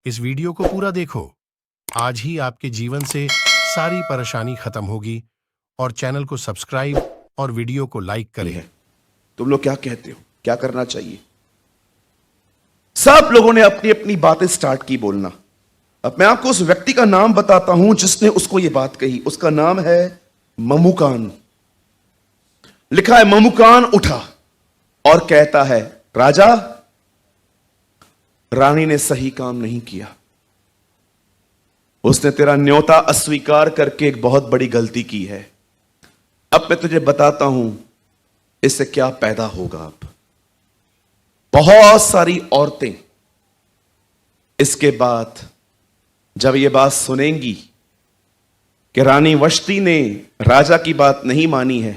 इस वीडियो को पूरा देखो। आज ही आपके जीवन से सारी परेशानी खत्म होगी और चैनल को सब्सक्राइब और वीडियो को लाइक करें। तुम लोग क्या कहते हो, क्या करना चाहिए? सब लोगों ने अपनी अपनी बातें स्टार्ट की बोलना। अब मैं आपको उस व्यक्ति का नाम बताता हूं जिसने उसको यह बात कही। उसका नाम है ममुकान। लिखा है, ममुकान उठा और कहता है, राजा, रानी ने सही काम नहीं किया। उसने तेरा न्योता अस्वीकार करके एक बहुत बड़ी गलती की है। अब मैं तुझे बताता हूं इससे क्या पैदा होगा। अब बहुत सारी औरतें इसके बाद जब ये बात सुनेंगी कि रानी वष्टी ने राजा की बात नहीं मानी है,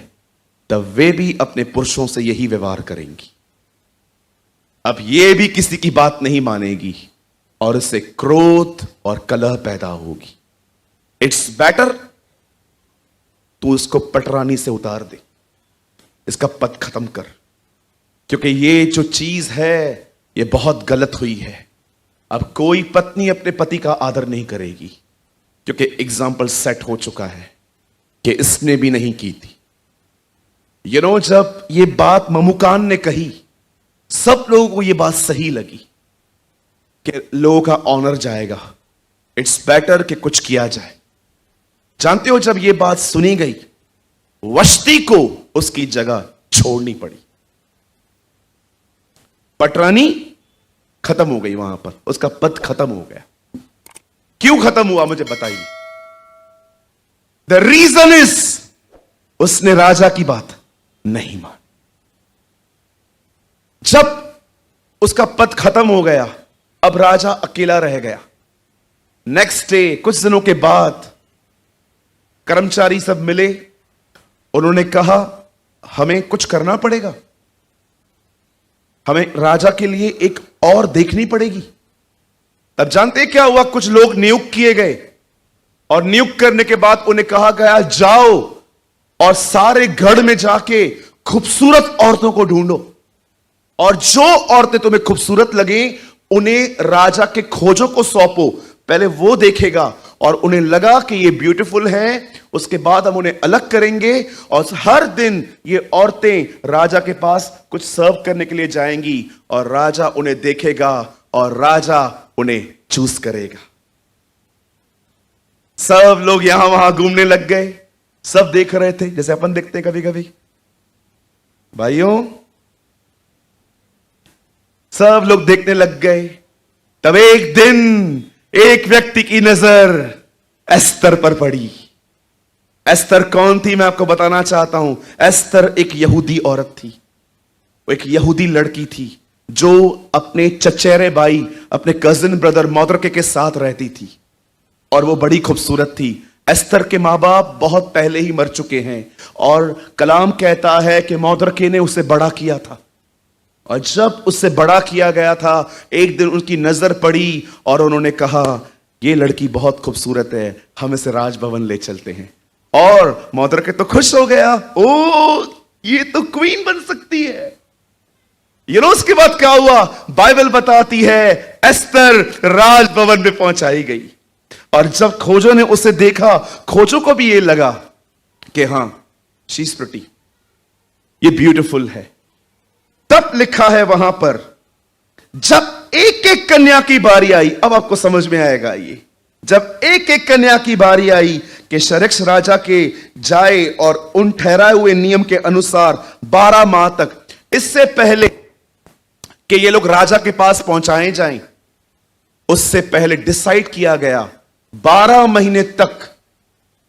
तब वे भी अपने पुरुषों से यही व्यवहार करेंगी। अब ये भी किसी की बात नहीं मानेगी और इससे क्रोध और कलह पैदा होगी। इट्स बेटर तू इसको पटरानी से उतार दे, इसका पद खत्म कर, क्योंकि ये जो चीज है ये बहुत गलत हुई है। अब कोई पत्नी अपने पति का आदर नहीं करेगी, क्योंकि एग्जाम्पल सेट हो चुका है कि इसने भी नहीं की थी। जब ये बात ममुकान ने कही, सब लोगों को ये बात सही लगी कि लोगों का ऑनर जाएगा। इट्स बेटर कि कुछ किया जाए। जानते हो, जब ये बात सुनी गई, वष्टी को उसकी जगह छोड़नी पड़ी। पटरानी खत्म हो गई, वहां पर उसका पद खत्म हो गया। क्यों खत्म हुआ मुझे बताइए। द रीजन इज उसने राजा की बात नहीं मानी। जब उसका पद खत्म हो गया, अब राजा अकेला रह गया। नेक्स्ट डे, कुछ दिनों के बाद, कर्मचारी सब मिले। उन्होंने कहा, हमें कुछ करना पड़ेगा, हमें राजा के लिए एक और देखनी पड़ेगी। तब जानते हैं क्या हुआ? कुछ लोग नियुक्त किए गए और नियुक्त करने के बाद उन्हें कहा गया, जाओ और सारे गढ़ में जाके खूबसूरत औरतों को ढूंढो, और जो औरतें तुम्हें खूबसूरत लगे उन्हें राजा के खोजों को सौंपो। पहले वो देखेगा और उन्हें लगा कि ये ब्यूटीफुल है, उसके बाद हम उन्हें अलग करेंगे और हर दिन ये औरतें राजा के पास कुछ सर्व करने के लिए जाएंगी और राजा उन्हें देखेगा और राजा उन्हें चूज करेगा। सब लोग यहां वहां घूमने लग गए, सब देख रहे थे जैसे अपन देखते हैं कभी कभी। भाइयों, सब लोग देखने लग गए। तब एक दिन एक व्यक्ति की नजर एस्तर पर पड़ी। एस्तर कौन थी मैं आपको बताना चाहता हूं। एस्तर एक यहूदी औरत थी, वो एक यहूदी लड़की थी जो अपने चचेरे भाई, अपने कजिन ब्रदर मौद्रके के साथ रहती थी, और वो बड़ी खूबसूरत थी। एस्तर के मां बाप बहुत पहले ही मर चुके हैं और कलाम कहता है कि मौद्रके ने उसे बड़ा किया था, और जब उससे बड़ा किया गया था, एक दिन उनकी नजर पड़ी और उन्होंने कहा, ये लड़की बहुत खूबसूरत है, हम इसे राजभवन ले चलते हैं। और मौद्रके तो खुश हो गया, ओ ये तो क्वीन बन सकती है। उसके बाद क्या हुआ? बाइबल बताती है एस्तर राजभवन में पहुंचाई गई, और जब खोजों ने उसे देखा, खोजों को भी ये लगा कि हां, शी इज प्रिटी, ये ब्यूटीफुल है। तब लिखा है वहां पर, जब एक एक कन्या की बारी आई, अब आपको समझ में आएगा ये, जब एक एक कन्या की बारी आई कि शरेक्स राजा के जाए और उन ठहराए हुए नियम के अनुसार 12 माह तक, इससे पहले कि ये लोग राजा के पास पहुंचाए जाएं, उससे पहले डिसाइड किया गया 12 महीने तक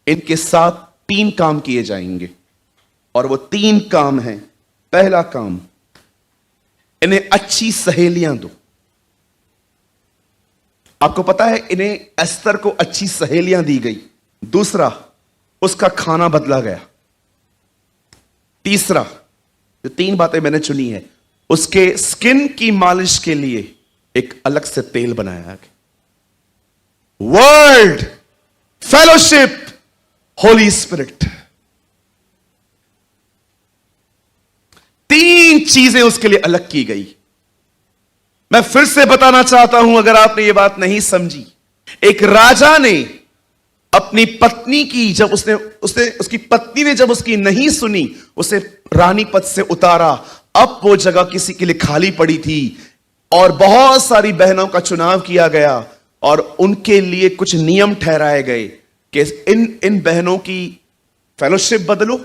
इनके साथ 3 काम किए जाएंगे, और वो 3 काम हैं। पहला काम, इन्हें अच्छी सहेलियां दो। आपको पता है, इन्हें एस्तर को अच्छी सहेलियां दी गई। दूसरा, उसका खाना बदला गया। तीसरा, जो 3 बातें मैंने चुनी है, उसके स्किन की मालिश के लिए एक अलग से तेल बनाया गया। वर्ल्ड, फेलोशिप, होली स्पिरिट, 3 चीजें उसके लिए अलग की गई। मैं फिर से बताना चाहता हूं, अगर आपने यह बात नहीं समझी, एक राजा ने अपनी पत्नी की, जब उसकी पत्नी ने जब उसकी नहीं सुनी, उसे रानी पद से उतारा। अब वो जगह किसी के लिए खाली पड़ी थी और बहुत सारी बहनों का चुनाव किया गया और उनके लिए कुछ नियम ठहराए गए कि इन बहनों की फेलोशिप बदलो,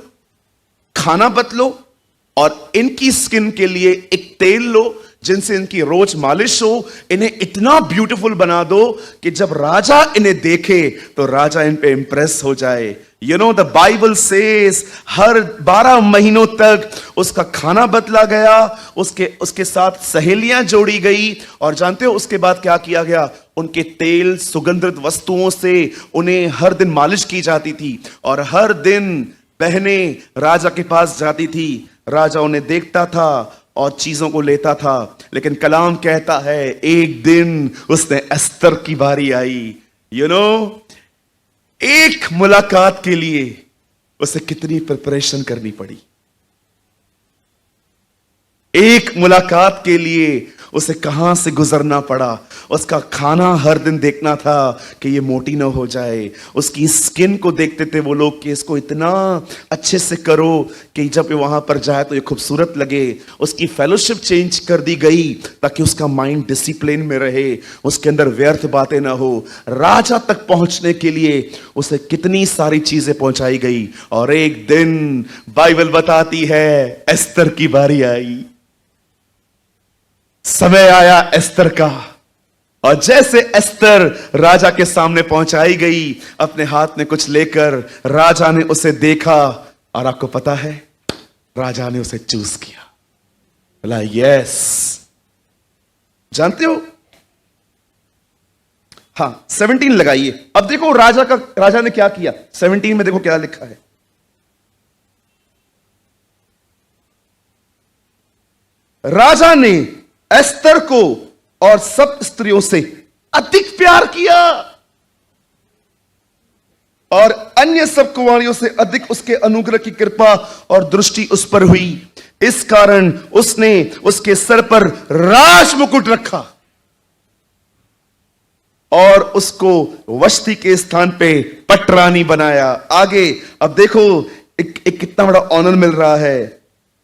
खाना बदलो और इनकी स्किन के लिए एक तेल लो जिनसे इनकी रोज मालिश हो। इन्हें इतना ब्यूटीफुल बना दो कि जब राजा इन्हें देखे तो राजा इन पे इंप्रेस हो जाए। You know the Bible says हर 12 महीनों तक उसका खाना बदला गया, उसके साथ सहेलियां जोड़ी गई और जानते हो उसके बाद क्या किया गया? उनके तेल सुगंधित वस्तुओं से उन्हें हर दिन मालिश की जाती थी और हर दिन बहनें राजा के पास जाती थी। राजा उन्हें देखता था और चीजों को लेता था। लेकिन कलाम कहता है एक दिन उसने एस्तर की बारी आई। यू नो, एक मुलाकात के लिए उसे कितनी प्रिपरेशन करनी पड़ी। एक मुलाकात के लिए उसे कहां से गुजरना पड़ा। उसका खाना हर दिन देखना था कि ये मोटी ना हो जाए। उसकी स्किन को देखते थे वो लोग कि इसको इतना अच्छे से करो कि जब ये वहां पर जाए तो ये खूबसूरत लगे। उसकी फेलोशिप चेंज कर दी गई ताकि उसका माइंड डिसिप्लिन में रहे, उसके अंदर व्यर्थ बातें ना हो। राजा तक पहुंचने के लिए उसे कितनी सारी चीजें पहुंचाई गई और एक दिन बाइबल बताती है एस्तर की बारी आई। समय आया एस्तर का और जैसे एस्तर राजा के सामने पहुंचाई गई अपने हाथ में कुछ लेकर, राजा ने उसे देखा और आपको पता है राजा ने उसे चूज किया। बोला यस। जानते हो, हां 17 लगाइए। अब देखो राजा ने क्या किया। 17 में देखो क्या लिखा है। राजा ने एस्तर को और सब स्त्रियों से अधिक प्यार किया और अन्य सब कुंवारियों से अधिक उसके अनुग्रह की कृपा और दृष्टि उस पर हुई। इस कारण उसने उसके सर पर राज मुकुट रखा और उसको वष्टी के स्थान पे पटरानी बनाया। आगे अब देखो एक कितना बड़ा ऑनर मिल रहा है।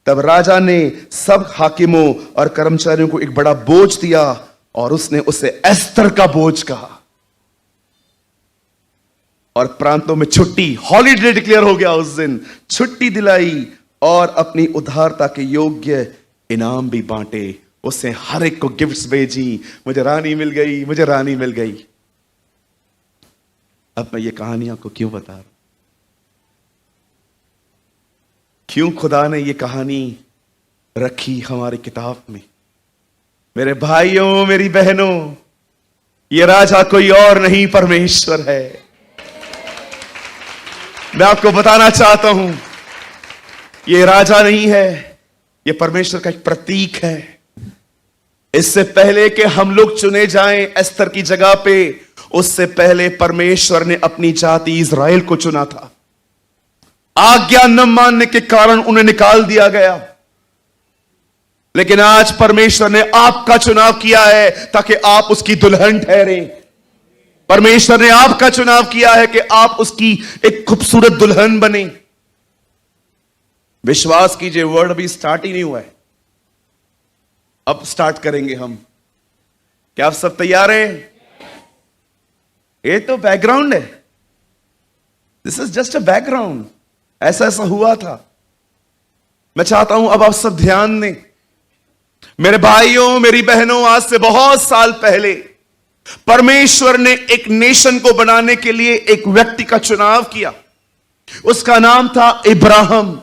तब राजा ने सब हाकिमों और कर्मचारियों को एक बड़ा बोझ दिया और उसने उसे एस्तर का बोझ कहा और प्रांतों में छुट्टी, हॉलीडे डिक्लेयर हो गया। उस दिन छुट्टी दिलाई और अपनी उदारता के योग्य इनाम भी बांटे। उसने हर एक को गिफ्ट्स भेजी। मुझे रानी मिल गई, मुझे रानी मिल गई। अब मैं ये कहानी आपको क्यों बता रहा हूं, क्यों खुदा ने ये कहानी रखी हमारी किताब में। मेरे भाइयों, मेरी बहनों, ये राजा कोई और नहीं परमेश्वर है। मैं आपको बताना चाहता हूं ये राजा नहीं है, ये परमेश्वर का एक प्रतीक है। इससे पहले कि हम लोग चुने जाएं एस्तर की जगह पे, उससे पहले परमेश्वर ने अपनी जाति इज़राइल को चुना था। आज्ञा न मानने के कारण उन्हें निकाल दिया गया, लेकिन आज परमेश्वर ने आपका चुनाव किया है ताकि आप उसकी दुल्हन ठहरे। परमेश्वर ने आपका चुनाव किया है कि आप उसकी एक खूबसूरत दुल्हन बने। विश्वास कीजिए, वर्ड अभी स्टार्ट ही नहीं हुआ है, अब स्टार्ट करेंगे हम। क्या आप सब तैयार हैं? ये तो बैकग्राउंड है, this is just a background. ऐसा हुआ था। मैं चाहता हूं अब आप सब ध्यान दें। मेरे भाइयों, मेरी बहनों, आज से बहुत साल पहले परमेश्वर ने एक नेशन को बनाने के लिए एक व्यक्ति का चुनाव किया। उसका नाम था इब्राहिम।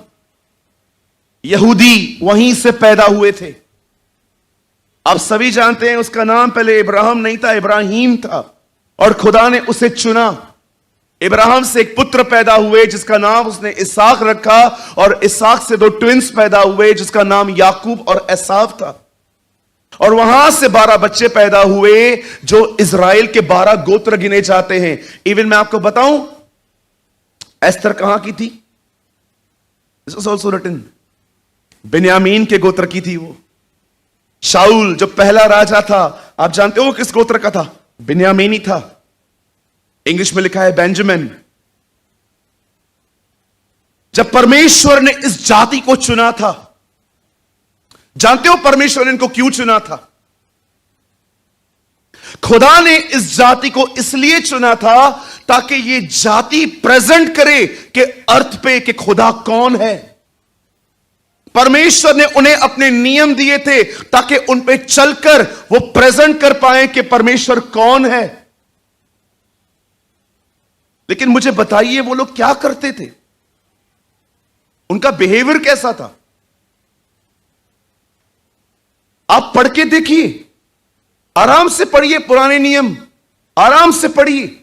यहूदी वहीं से पैदा हुए थे। आप सभी जानते हैं उसका नाम पहले इब्राहिम नहीं था, इब्राहिम था और खुदा ने उसे चुना। इब्राहिम से एक पुत्र पैदा हुए जिसका नाम उसने इसाक रखा और इसाक से 2 ट्विंस पैदा हुए जिसका नाम याकूब और एसाव था। और वहां से 12 बच्चे पैदा हुए जो इज़राइल के 12 गोत्र गिने जाते हैं। इवन मैं आपको बताऊं एस्तर कहां की थी? This is also written. बिन्यामीन के गोत्र की थी वो। शाऊल जो पहला राजा था, आप जानते हो किस गोत्र का था? बिन्यामीनी था। इंग्लिश में लिखा है बेंजामिन। जब परमेश्वर ने इस जाति को चुना था, जानते हो परमेश्वर ने इनको क्यों चुना था? खुदा ने इस जाति को इसलिए चुना था ताकि ये जाति प्रेजेंट करे कि अर्थ पे कि खुदा कौन है। परमेश्वर ने उन्हें अपने नियम दिए थे ताकि उन पे चलकर वो प्रेजेंट कर पाए कि परमेश्वर कौन है। लेकिन मुझे बताइए वो लोग क्या करते थे? उनका बिहेवियर कैसा था? आप पढ़ के देखिए, आराम से पढ़िए पुराने नियम, आराम से पढ़िए।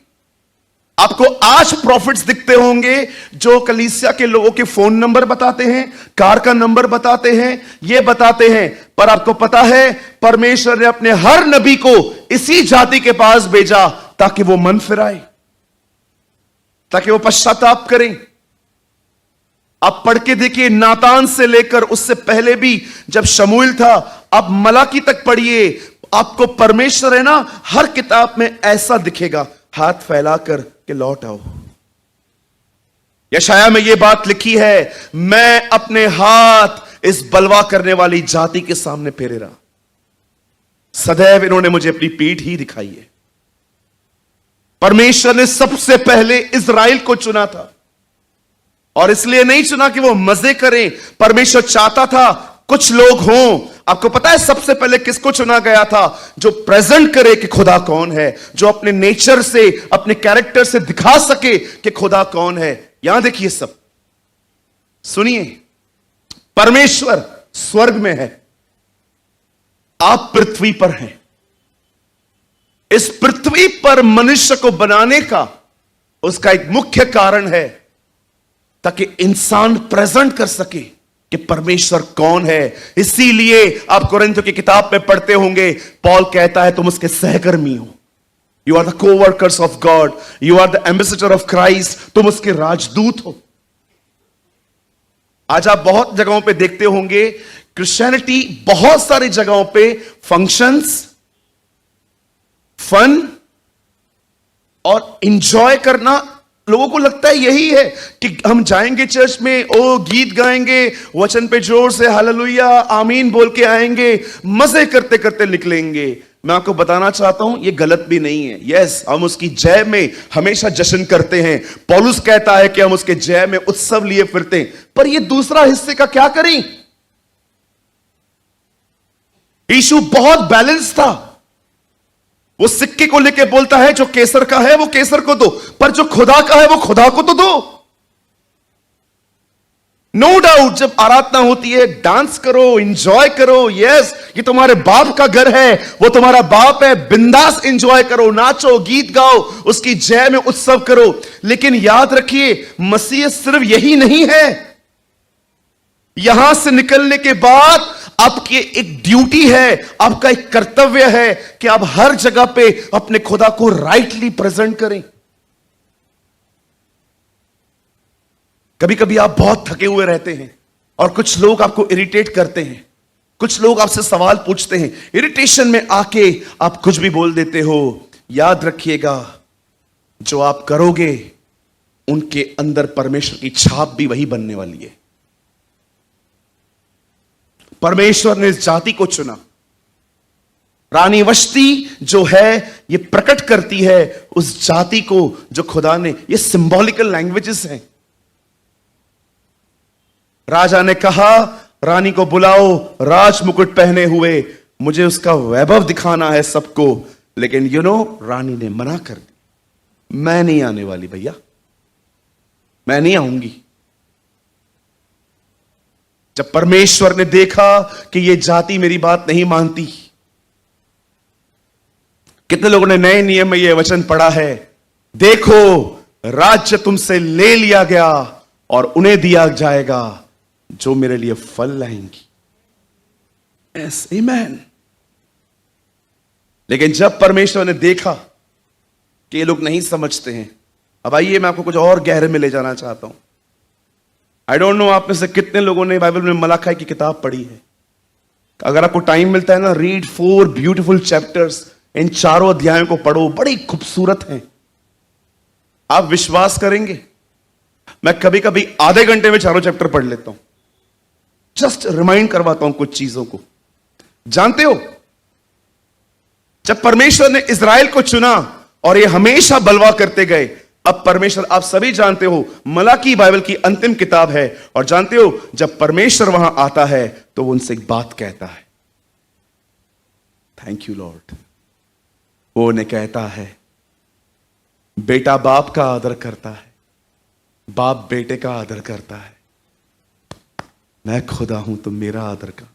आपको आज प्रॉफिट्स दिखते होंगे जो कलीसिया के लोगों के फोन नंबर बताते हैं, कार का नंबर बताते हैं, ये बताते हैं, पर आपको पता है परमेश्वर ने अपने हर नबी को इसी जाति के पास भेजा ताकि वो मन फिराए, ताकि वो पश्चाताप करें। आप पढ़ के देखिए, नातान से लेकर उससे पहले भी जब शमूएल था, आप मलाकी तक पढ़िए, आपको परमेश्वर है ना हर किताब में ऐसा दिखेगा, हाथ फैलाकर के लौट आओ। यशाया में यह बात लिखी है, मैं अपने हाथ इस बलवा करने वाली जाति के सामने फेरे रहा, सदैव इन्होंने मुझे अपनी पीठ ही दिखाई है। परमेश्वर ने सबसे पहले इज़राइल को चुना था, और इसलिए नहीं चुना कि वो मजे करें। परमेश्वर चाहता था कुछ लोग हों। आपको पता है सबसे पहले किसको चुना गया था? जो प्रेजेंट करे कि खुदा कौन है, जो अपने नेचर से, अपने कैरेक्टर से दिखा सके कि खुदा कौन है। यहां देखिए, सब सुनिए, परमेश्वर स्वर्ग में है, आप पृथ्वी पर हैं। इस पृथ्वी पर मनुष्य को बनाने का उसका एक मुख्य कारण है ताकि इंसान प्रेजेंट कर सके कि परमेश्वर कौन है। इसीलिए आप कोरिन्थियों की किताब में पढ़ते होंगे, पॉल कहता है तुम उसके सहकर्मी हो, you are the coworkers of God, you are the ambassador of Christ, तुम उसके राजदूत हो। आज आप बहुत जगहों पे देखते होंगे, क्रिश्चियनिटी बहुत सारी जगहों पे फंक्शंस, फन और इंजॉय करना, लोगों को लगता है यही है कि हम जाएंगे चर्च में, ओ गीत गाएंगे, वचन पे जोर से हालेलुया आमीन बोल के आएंगे, मजे करते करते निकलेंगे। मैं आपको बताना चाहता हूं ये गलत भी नहीं है। यस, हम उसकी जय में हमेशा जश्न करते हैं। पौलुस कहता है कि हम उसके जय में उत्सव लिए फिरते हैं, पर ये दूसरा हिस्से का क्या करें? यीशु बहुत बैलेंस था। वो सिक्के को लेके बोलता है जो केसर का है वो केसर को दो, पर जो खुदा का है वो खुदा को तो दो। नो डाउट जब आराधना होती है डांस करो, एंजॉय करो। यस, ये तुम्हारे बाप का घर है, वो तुम्हारा बाप है, बिंदास एंजॉय करो, नाचो, गीत गाओ, उसकी जय में उत्सव करो। लेकिन याद रखिए, मसीह सिर्फ यही नहीं है। यहां से निकलने के बाद आपकी एक ड्यूटी है, आपका एक कर्तव्य है कि आप हर जगह पे अपने खुदा को राइटली प्रेजेंट करें। कभी कभी आप बहुत थके हुए रहते हैं और कुछ लोग आपको इरिटेट करते हैं, कुछ लोग आपसे सवाल पूछते हैं, इरिटेशन में आके आप कुछ भी बोल देते हो। याद रखिएगा, जो आप करोगे उनके अंदर परमेश्वर की छाप भी वही बनने वाली है। परमेश्वर ने इस जाति को चुना। रानी वश्ती जो है ये प्रकट करती है उस जाति को जो खुदा ने, ये सिंबॉलिकल लैंग्वेजेस हैं। राजा ने कहा रानी को बुलाओ, राज मुकुट पहने हुए, मुझे उसका वैभव दिखाना है सबको। लेकिन रानी ने मना कर दी, मैं नहीं आने वाली भैया, मैं नहीं आऊंगी। जब परमेश्वर ने देखा कि यह जाति मेरी बात नहीं मानती, कितने लोगों ने नए नियम में यह वचन पढ़ा है, देखो राज्य तुमसे ले लिया गया और उन्हें दिया जाएगा जो मेरे लिए फल लाएंगी। यस, आमीन। लेकिन जब परमेश्वर ने देखा कि ये लोग नहीं समझते हैं, अब आइए मैं आपको कुछ और गहरे में ले जाना चाहता हूं। आई डोंट नो आप में से कितने लोगों ने बाइबल में मलाकी की किताब पढ़ी है। अगर आपको टाइम मिलता है ना, रीड 4 ब्यूटीफुल चैप्टर्स, इन चारों अध्यायों को पढ़ो, बड़ी खूबसूरत हैं। आप विश्वास करेंगे, मैं कभी कभी आधे घंटे में चारों चैप्टर पढ़ लेता हूं, जस्ट रिमाइंड करवाता हूं कुछ चीजों को। जानते हो, जब परमेश्वर ने इज़राइल को चुना और ये हमेशा बलवा करते गए, अब परमेश्वर, आप सभी जानते हो, मलाकी बाइबल की अंतिम किताब है, और जानते हो जब परमेश्वर वहां आता है तो वो उनसे एक बात कहता है, थैंक यू लॉर्ड। वो उन्हें कहता है, बेटा बाप का आदर करता है, बाप बेटे का आदर करता है, मैं खुदा हूं, तुम मेरा आदर कर।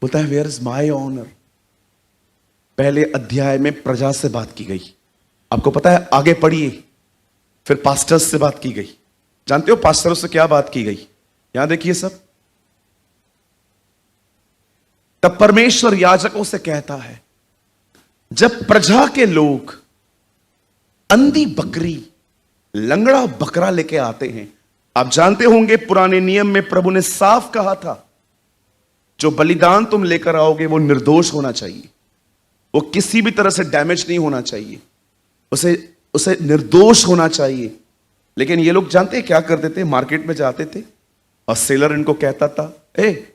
बोलता है, वेयर इज माई ऑनर। पहले अध्याय में प्रजा से बात की गई, आपको पता है, आगे पढ़िए, फिर पास्टर्स से बात की गई। जानते हो पास्टरों से क्या बात की गई? यहां देखिए सब। तब परमेश्वर याजकों से कहता है, जब प्रजा के लोग अंधी बकरी, लंगड़ा बकरा लेके आते हैं, आप जानते होंगे पुराने नियम में प्रभु ने साफ कहा था, जो बलिदान तुम लेकर आओगे वो निर्दोष होना चाहिए, वो किसी भी तरह से डैमेज नहीं होना चाहिए, उसे निर्दोष होना चाहिए। लेकिन ये लोग जानते हैं क्या करते थे? मार्केट में जाते थे और सेलर इनको कहता था, ए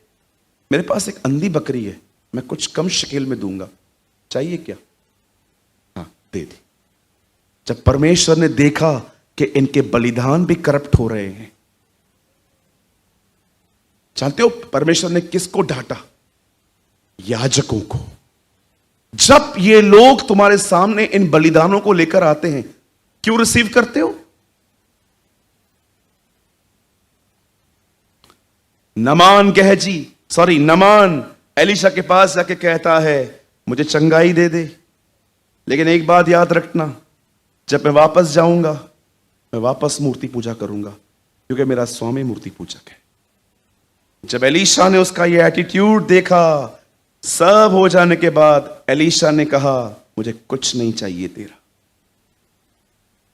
मेरे पास एक अंधी बकरी है, मैं कुछ कम शकेल में दूंगा, चाहिए क्या? हाँ, दे दी। जब परमेश्वर ने देखा कि इनके बलिदान भी करप्ट हो रहे हैं, जानते हो परमेश्वर ने किसको डांटा? याजकों को। जब ये लोग तुम्हारे सामने इन बलिदानों को लेकर आते हैं, क्यों रिसीव करते हो? नमान एलीशा के पास जाके कहता है, मुझे चंगाई दे दे, लेकिन एक बात याद रखना, जब मैं वापस जाऊंगा मैं वापस मूर्ति पूजा करूंगा, क्योंकि मेरा स्वामी मूर्ति पूजक है। जब एलीशा ने उसका ये एटीट्यूड देखा, सब हो जाने के बाद एलीशा ने कहा, मुझे कुछ नहीं चाहिए तेरा,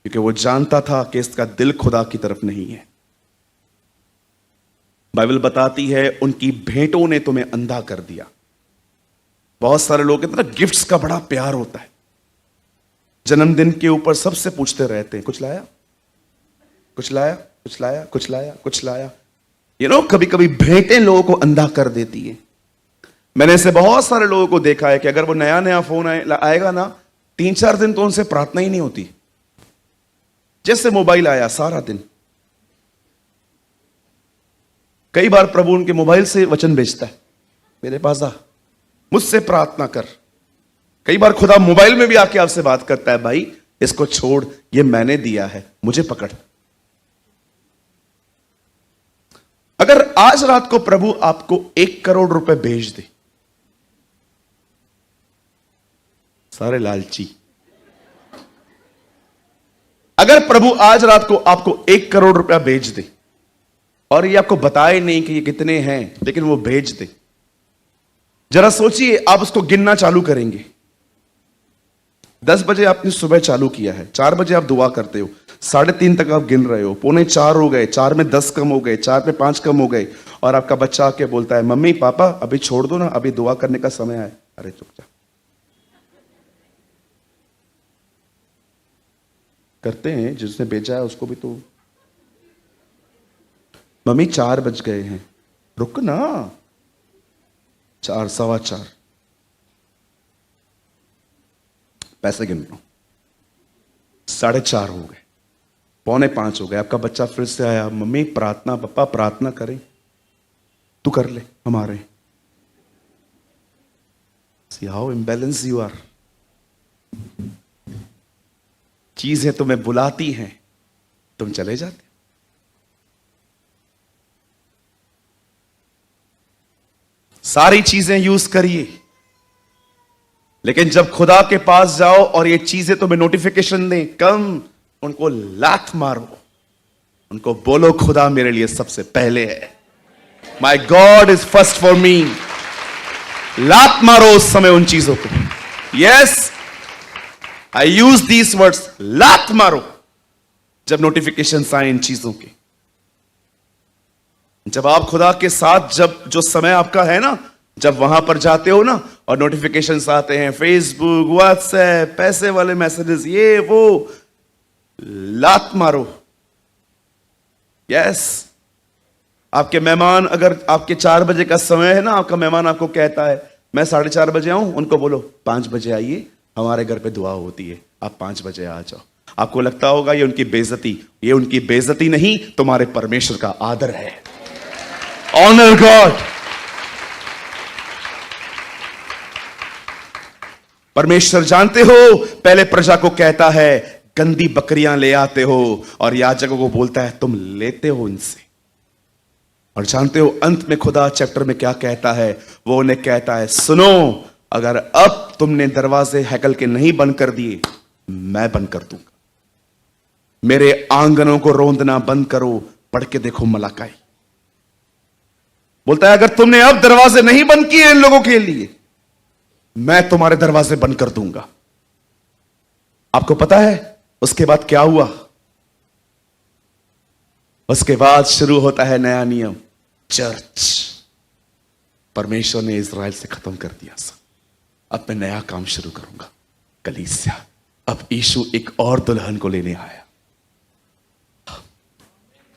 क्योंकि वो जानता था कि इसका दिल खुदा की तरफ नहीं है। बाइबल बताती है, उनकी भेंटों ने तुम्हें अंधा कर दिया। बहुत सारे लोग कहते हैं गिफ्ट्स का बड़ा प्यार होता है, जन्मदिन के ऊपर सबसे पूछते रहते हैं, कुछ लाया, कुछ लाया, कुछ लाया, कुछ लाया, कुछ लाया। कभी कभी भेंटें लोगों को अंधा कर देती है। मैंने ऐसे बहुत सारे लोगों को देखा है कि अगर वो नया नया फोन आएगा ना, 3-4 दिन तो उनसे प्रार्थना ही नहीं होती। जैसे मोबाइल आया, सारा दिन। कई बार प्रभु उनके मोबाइल से वचन भेजता है, मेरे पास आ, मुझसे प्रार्थना कर। कई बार खुदा मोबाइल में भी आके आपसे बात करता है, भाई इसको छोड़, ये मैंने दिया है, मुझे पकड़। अगर आज रात को प्रभु आपको 1 करोड़ रुपए भेज दे, सारे लालची, अगर प्रभु आज रात को आपको 1 करोड़ रुपया भेज दे और ये आपको बताए नहीं कि ये कितने हैं, लेकिन वो भेज दे, जरा सोचिए, आप उसको गिनना चालू करेंगे। 10 बजे आपने सुबह चालू किया है, 4 बजे आप दुआ करते हो, 3:30 तक आप गिन रहे हो, 3:45 हो गए, 4 में 10 कम हो गए, 4 में 5 कम हो गए, और आपका बच्चा आके बोलता है, मम्मी पापा अभी छोड़ दो ना, अभी दुआ करने का समय है। अरे चुप जा। करते हैं, जिसने भेजा है उसको भी तो, मम्मी 4 बज गए हैं, रुक ना, 4, 4:15, पैसे गिन रहा हूं, 4:30 हो गए, 4:45 हो गए, आपका बच्चा फिर से आया, मम्मी प्रार्थना, पापा प्रार्थना करें, तू कर ले, हम आ रहे हैं। See how imbalanced you are। चीजें तुम्हें बुलाती हैं, तुम चले जाते। सारी चीजें यूज करिए, लेकिन जब खुदा के पास जाओ और ये चीजें तुम्हें नोटिफिकेशन दें, कम, उनको लात मारो, उनको बोलो, खुदा मेरे लिए सबसे पहले है, my God is first for me. लात मारो उस समय उन चीजों को। Yes, I use these words, लात मारो जब नोटिफिकेशन आए इन चीजों के। जब आप खुदा के साथ जब जो समय आपका है ना, जब वहां पर जाते हो ना और नोटिफिकेशंस आते हैं, फेसबुक, व्हाट्सएप, पैसे वाले मैसेजेस, ये वो, लात मारो। यस, आपके मेहमान, अगर आपके 4 बजे का समय है ना, आपका मेहमान आपको कहता है मैं 4:30 बजे आऊं, उनको बोलो 5 बजे आइए, हमारे घर पे दुआ होती है, आप 5 बजे आ जाओ। आपको लगता होगा ये उनकी बेइज्जती, ये उनकी बेइज्जती नहीं, तुम्हारे परमेश्वर का आदर है। Honour God. परमेश्वर जानते हो, पहले प्रजा को कहता है गंदी बकरियां ले आते हो, और याजकों को बोलता है तुम लेते हो इनसे। और जानते हो अंत में खुदा चैप्टर में क्या कहता है? वो उन्हें कहता है सुनो, अगर अब तुमने दरवाजे हैकल के नहीं बंद कर दिए, मैं बंद कर दूंगा। मेरे आंगनों को रोंदना बंद करो। पढ़ के देखो मलाकाई। बोलता है अगर तुमने अब दरवाजे नहीं बंद किए इन लोगों के लिए, मैं तुम्हारे दरवाजे बंद कर दूंगा। आपको पता है उसके बाद क्या हुआ? उसके बाद शुरू होता है नया नियम, चर्च। परमेश्वर ने इज़राइल से खत्म कर दिया सब। अब मैं नया काम शुरू करूंगा, कलीसिया। अब यीशु एक और दुल्हन को लेने आया।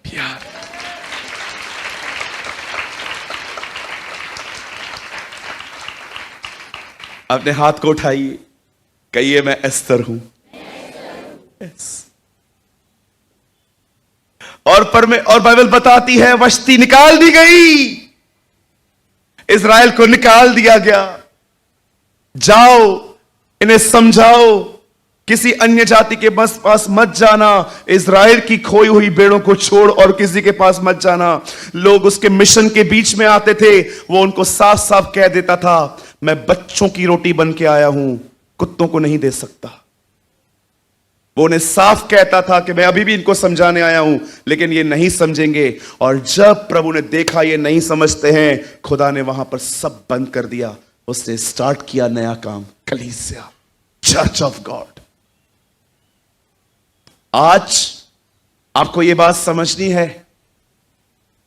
प्यार। अपने हाथ को उठाइए, कहिए मैं एस्तर हूं। yes. और बाइबल बताती है वस्ती निकाल दी गई, इज़राइल को निकाल दिया गया। जाओ इन्हें समझाओ, किसी अन्य जाति के पास मत जाना, इज़राइल की खोई हुई भेड़ों को छोड़ और किसी के पास मत जाना। लोग उसके मिशन के बीच में आते थे, वो उनको साफ साफ कह देता था मैं बच्चों की रोटी बन के आया हूं, कुत्तों को नहीं दे सकता। वो उन्हें साफ कहता था कि मैं अभी भी इनको समझाने आया हूं, लेकिन ये नहीं समझेंगे। और जब प्रभु ने देखा ये नहीं समझते हैं, खुदा ने वहां पर सब बंद कर दिया। उसने स्टार्ट किया नया काम, कलीसिया, चर्च ऑफ गॉड। आज आपको यह बात समझनी है,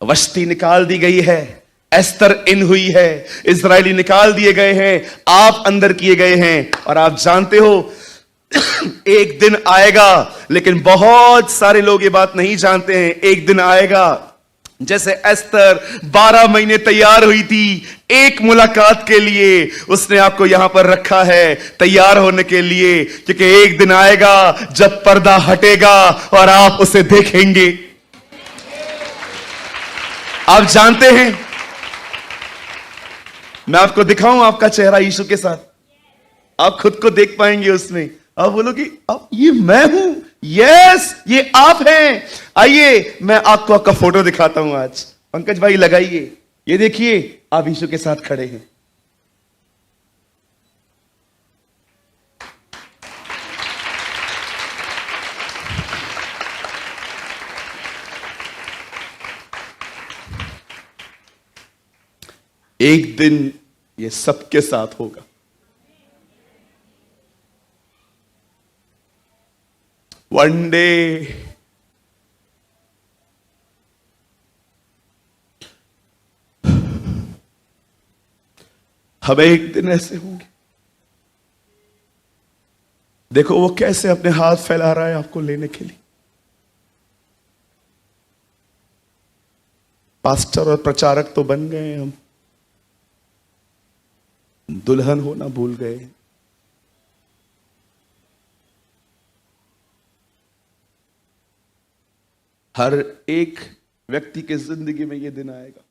वस्ती निकाल दी गई है, एस्तर इन हुई है, इजरायली निकाल दिए गए हैं, आप अंदर किए गए हैं। और आप जानते हो एक दिन आएगा, लेकिन बहुत सारे लोग ये बात नहीं जानते हैं, एक दिन आएगा जैसे एस्तर 12 महीने तैयार हुई थी एक मुलाकात के लिए, उसने आपको यहां पर रखा है तैयार होने के लिए, क्योंकि एक दिन आएगा जब पर्दा हटेगा और आप उसे देखेंगे। आप जानते हैं, मैं आपको दिखाऊं आपका चेहरा यीशु के साथ, आप खुद को देख पाएंगे उसमें। आप बोलोगे अब ये मैं हूं? यस, ये आप हैं। आइए मैं आपको आपका फोटो दिखाता हूं आज। पंकज भाई लगाइए, ये देखिए आप यीशु के साथ खड़े हैं। एक दिन ये सबके साथ होगा। वन डे हमें एक दिन ऐसे होंगे। देखो वो कैसे अपने हाथ फैला रहा है आपको लेने के लिए। पास्टर और प्रचारक तो बन गए, हम दुल्हन होना भूल गए। हर एक व्यक्ति के जिंदगी में यह दिन आएगा।